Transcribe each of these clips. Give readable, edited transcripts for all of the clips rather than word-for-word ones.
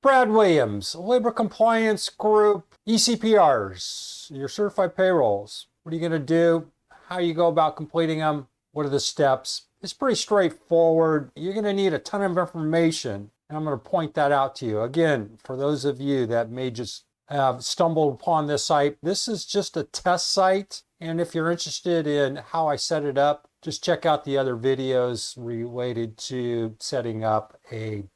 Brad Williams, Labor Compliance Group, CPRs, your certified payrolls. What are you going to do? How you go about completing them? What are the steps? It's pretty straightforward. You're going to need a ton of information, and I'm going to point that out to you. Again, for those of you that may just have stumbled upon this site, this is just a test site. And if you're interested in how I set it up, just check out the other videos related to setting up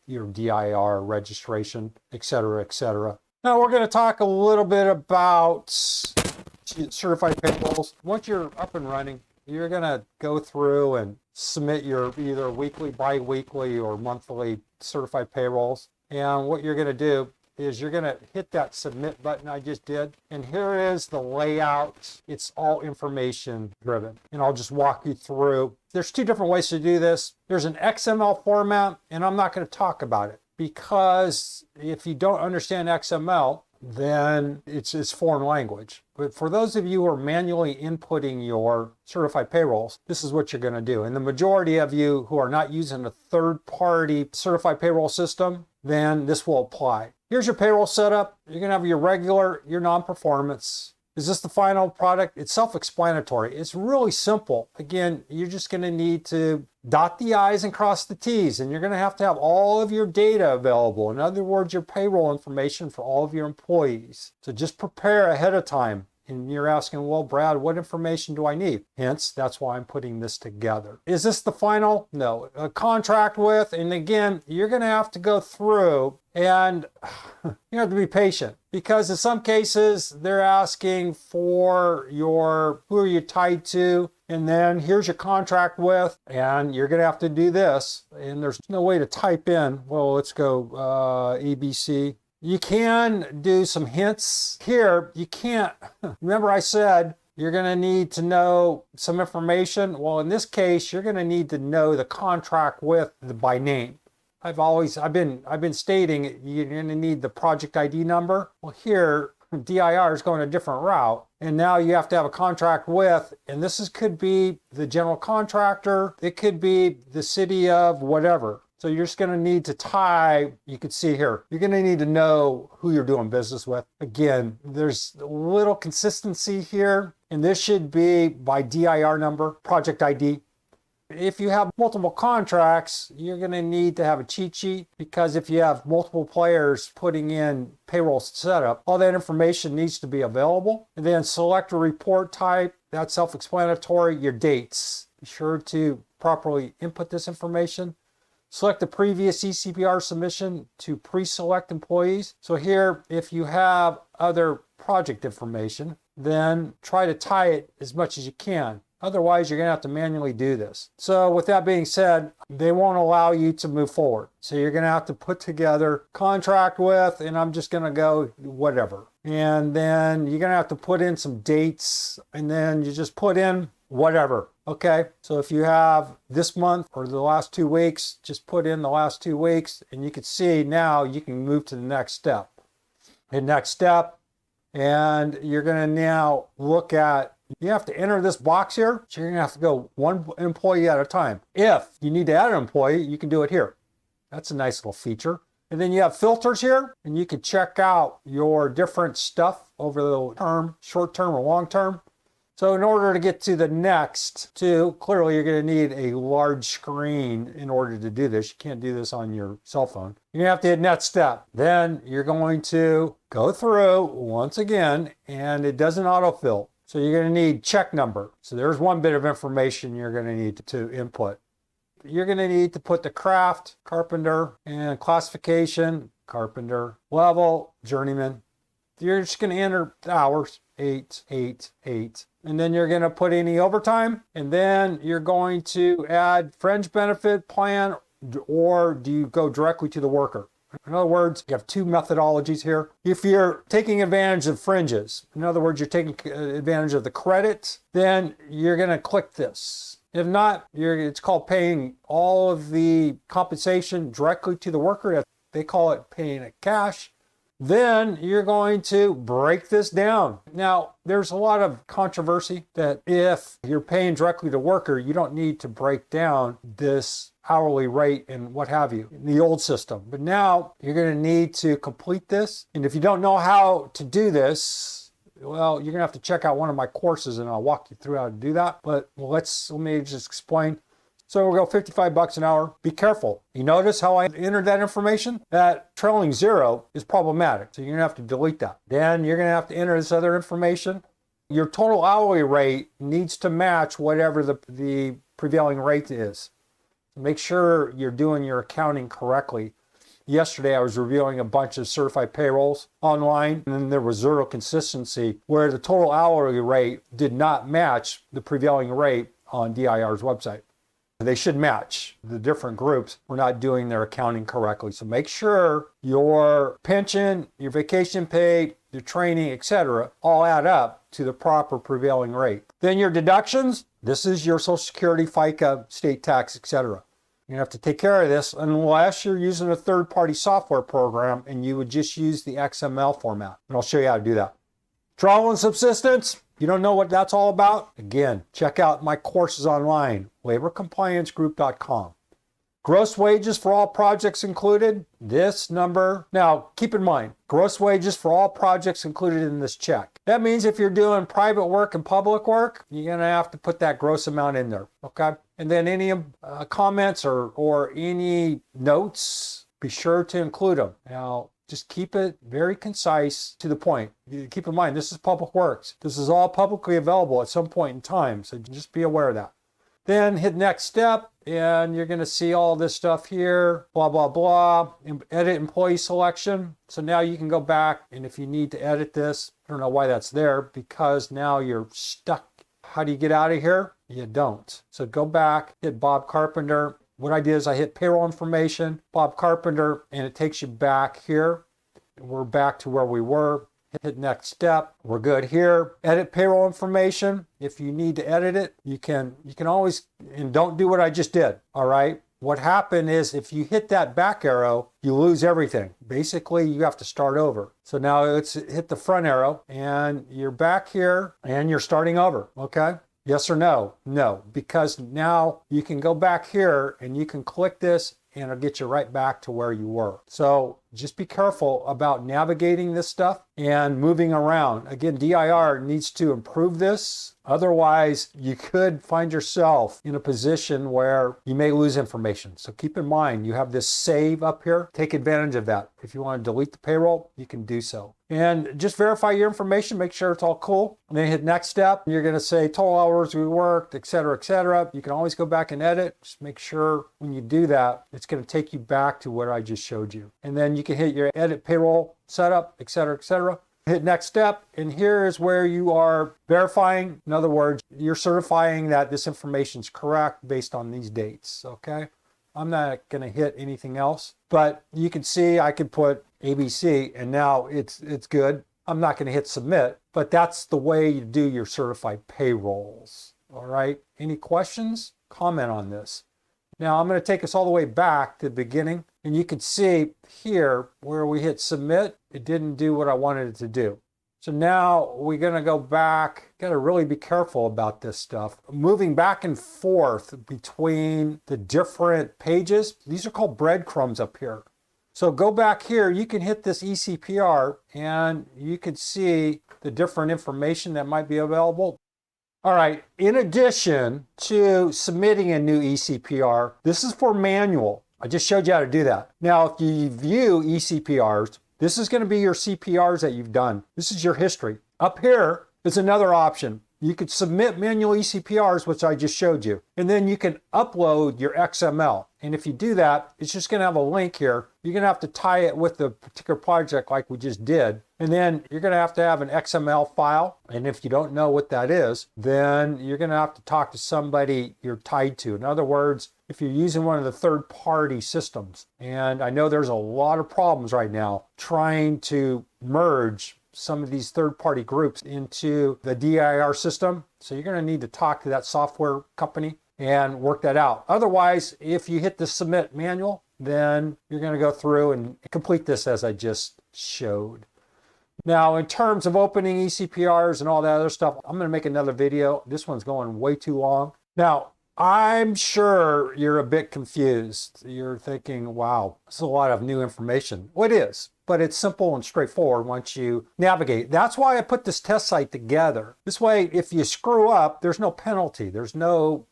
your DIR registration, etc., etc. Now we're going to talk a little bit about certified payrolls. Once you're up and running, you're going to go through and submit your either weekly, bi-weekly, or monthly certified payrolls. And what you're going to do is you're going to hit that submit button I just did. And here is the layout. It's all information driven. And I'll just walk you through. There's two different ways to do this. There's an XML format, and I'm not going to talk about it because if you don't understand XML, then it's foreign language. But for those of you who are manually inputting your certified payrolls, this is what you're going to do. And the majority of you who are not using a third-party certified payroll system, then this will apply. Here's your payroll setup. You're going to have your regular, your non-performance. Is this the final product? It's self-explanatory. It's really simple. Again, you're just going to need to dot the I's and cross the T's, and you're going to have all of your data available. In other words, your payroll information for all of your employees. So just prepare ahead of time. And you're asking, well, Brad, what information do I need? Hence, that's why I'm putting this together. Is this the final? No. A contract with, and again, you're going to have to go through and you have to be patient because in some cases, they're asking for who are you tied to? And then here's your contract with, and you're going to have to do this. And there's no way to type in, well, let's go ABC. You can do some hints here. You can't. Remember I said you're going to need to know some information. Well, in this case, you're going to need to know the contract with by name. I've been stating you're going to need the project ID number. Well, here DIR is going a different route. And now you have to have a contract with, and could be the general contractor. It could be the city of whatever. So you're just going to need to tie, you can see here, you're going to need to know who you're doing business with. Again, there's a little consistency here, and this should be by DIR number, project ID. If you have multiple contracts, you're going to need to have a cheat sheet because if you have multiple players putting in payroll setup, all that information needs to be available. And then select a report type, that's self-explanatory, your dates. Be sure to properly input this information. Select the previous CPR submission to pre-select employees. So here, if you have other project information, then try to tie it as much as you can. Otherwise, you're going to have to manually do this. So with that being said, they won't allow you to move forward. So you're going to have to put together contract with, and I'm just going to go whatever. And then you're going to have to put in some dates, and then you just put in whatever. Okay, so if you have this month or the last 2 weeks, just put in the last 2 weeks, and you can see now you can move to the next step. The next step, and you're going to now look at, you have to enter this box here, so you're going to have to go one employee at a time. If you need to add an employee, you can do it here. That's a nice little feature. And then you have filters here, and you can check out your different stuff over the term, short term or long term. So in order to get to the next two, clearly you're going to need a large screen in order to do this. You can't do this on your cell phone. You're going to have to hit next step. Then you're going to go through once again, and it doesn't autofill. So you're going to need check number. So there's one bit of information you're going to need to input. You're going to need to put the craft, carpenter, and classification, carpenter, level, journeyman. You're just going to enter the hours, 8, 8, 8. And then you're going to put any overtime. And then you're going to add fringe benefit plan, or do you go directly to the worker? In other words, you have two methodologies here. If you're taking advantage of fringes, in other words, you're taking advantage of the credit, then you're going to click this. If not, it's called paying all of the compensation directly to the worker. They call it paying it cash. Then you're going to break this down. Now, there's a lot of controversy that if you're paying directly to worker, you don't need to break down this hourly rate and what have you in the old system. But now you're going to need to complete this. And if you don't know how to do this, well, you're going to have to check out one of my courses and I'll walk you through how to do that. But let me just explain. So we'll go $55 an hour. Be careful. You notice how I entered that information? That trailing zero is problematic. So you're gonna have to delete that. Then you're gonna have to enter this other information. Your total hourly rate needs to match whatever the prevailing rate is. Make sure you're doing your accounting correctly. Yesterday, I was reviewing a bunch of certified payrolls online, and there was zero consistency where the total hourly rate did not match the prevailing rate on DIR's website. They should match. The different groups were not doing their accounting correctly. So make sure your pension, your vacation pay, your training, etc., all add up to the proper prevailing rate. Then your deductions, this is your Social Security, FICA, state tax, etc. You're gonna have to take care of this unless you're using a third-party software program and you would just use the XML format. And I'll show you how to do that. Travel and subsistence. You don't know what that's all about? Again, check out my courses online, laborcompliancegroup.com. Gross wages for all projects included, this number. Now, keep in mind, gross wages for all projects included in this check. That means if you're doing private work and public work, you're going to have to put that gross amount in there, okay? And then any comments or any notes, be sure to include them. Now, just keep it very concise to the point. Keep in mind, this is public works. This is all publicly available at some point in time, so just be aware of that. Then hit next step, and you're going to see all this stuff here, blah, blah, blah. Edit employee selection. So now you can go back, and if you need to edit this, I don't know why that's there, because now you're stuck. How do you get out of here? You don't. So go back, hit Bob Carpenter. What I did is I hit payroll information, Bob Carpenter, and it takes you back here. We're back to where we were. Hit next step. We're good here. Edit payroll information. If you need to edit it, you can always, and don't do what I just did. All right. What happened is if you hit that back arrow, you lose everything. Basically, you have to start over. So now let's hit the front arrow and you're back here and you're starting over. Okay. Yes or no? No, because now you can go back here and you can click this and it'll get you right back to where you were. So just be careful about navigating this stuff and moving around. Again, DIR needs to improve this. Otherwise, you could find yourself in a position where you may lose information. So keep in mind, you have this save up here. Take advantage of that. If you want to delete the payroll, you can do so. And just verify your information, make sure it's all cool. And then hit next step. You're going to say total hours we worked, et cetera, et cetera. You can always go back and edit. Just make sure when you do that, it's going to take you back to what I just showed you. And then you can hit your edit payroll setup, et cetera, et cetera. Hit next step, and here is where you are verifying. In other words, you're certifying that this information is correct based on these dates, okay? I'm not going to hit anything else, but you can see I could put ABC, and now it's good. I'm not going to hit submit, but that's the way you do your certified payrolls, all right? Any questions? Comment on this. Now I'm going to take us all the way back to the beginning, and you can see here where we hit submit, it didn't do what I wanted it to do. So now we're going to go back. Got to really be careful about this stuff. Moving back and forth between the different pages. These are called breadcrumbs up here. So go back here, you can hit this ECPR and you can see the different information that might be available. All right, in addition to submitting a new ECPR, this is for manual. I just showed you how to do that. Now, if you view ECPRs, this is going to be your CPRs that you've done. This is your history. Up here is another option. You could submit manual ECPRs, which I just showed you, and then you can upload your XML. And if you do that, it's just going to have a link here. You're going to have to tie it with the particular project like we just did. And then you're going to have an XML file. And if you don't know what that is, then you're going to have to talk to somebody you're tied to. In other words, if you're using one of the third-party systems, and I know there's a lot of problems right now trying to merge some of these third-party groups into the DIR system. So you're going to need to talk to that software company and work that out. Otherwise, if you hit the submit manual, then you're going to go through and complete this as I just showed. Now, in terms of opening eCPRs and all that other stuff, I'm going to make another video. This one's going way too long. Now, I'm sure you're a bit confused. You're thinking, wow, this is a lot of new information. Well, it is, but it's simple and straightforward once you navigate. That's why I put this test site together. This way, if you screw up, there's no penalty. There's no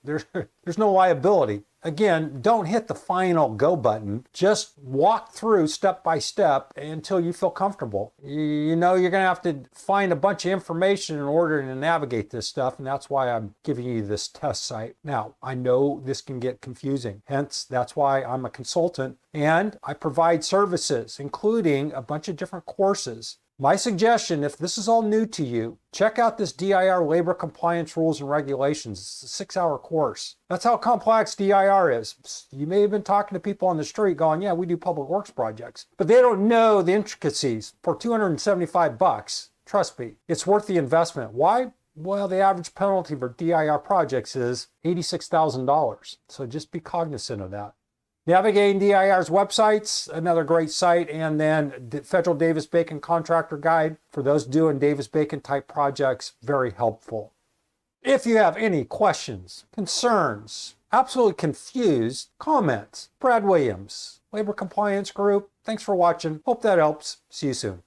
liability. Again, don't hit the final go button. Just walk through step by step until you feel comfortable. You know you're going to have to find a bunch of information in order to navigate this stuff, and that's why I'm giving you this test site. Now, I know this can get confusing. Hence, that's why I'm a consultant, and I provide services, including a bunch of different courses. My suggestion, if this is all new to you, check out this DIR Labor Compliance Rules and Regulations. It's a 6-hour course. That's how complex DIR is. You may have been talking to people on the street going, yeah, we do public works projects, but they don't know the intricacies. For $275, trust me, it's worth the investment. Why? Well, the average penalty for DIR projects is $86,000. So just be cognizant of that. Navigating DIR's websites, another great site, and then the Federal Davis-Bacon Contractor Guide for those doing Davis-Bacon type projects, very helpful. If you have any questions, concerns, absolutely confused, comments, Brad Williams, Labor Compliance Group, thanks for watching. Hope that helps. See you soon.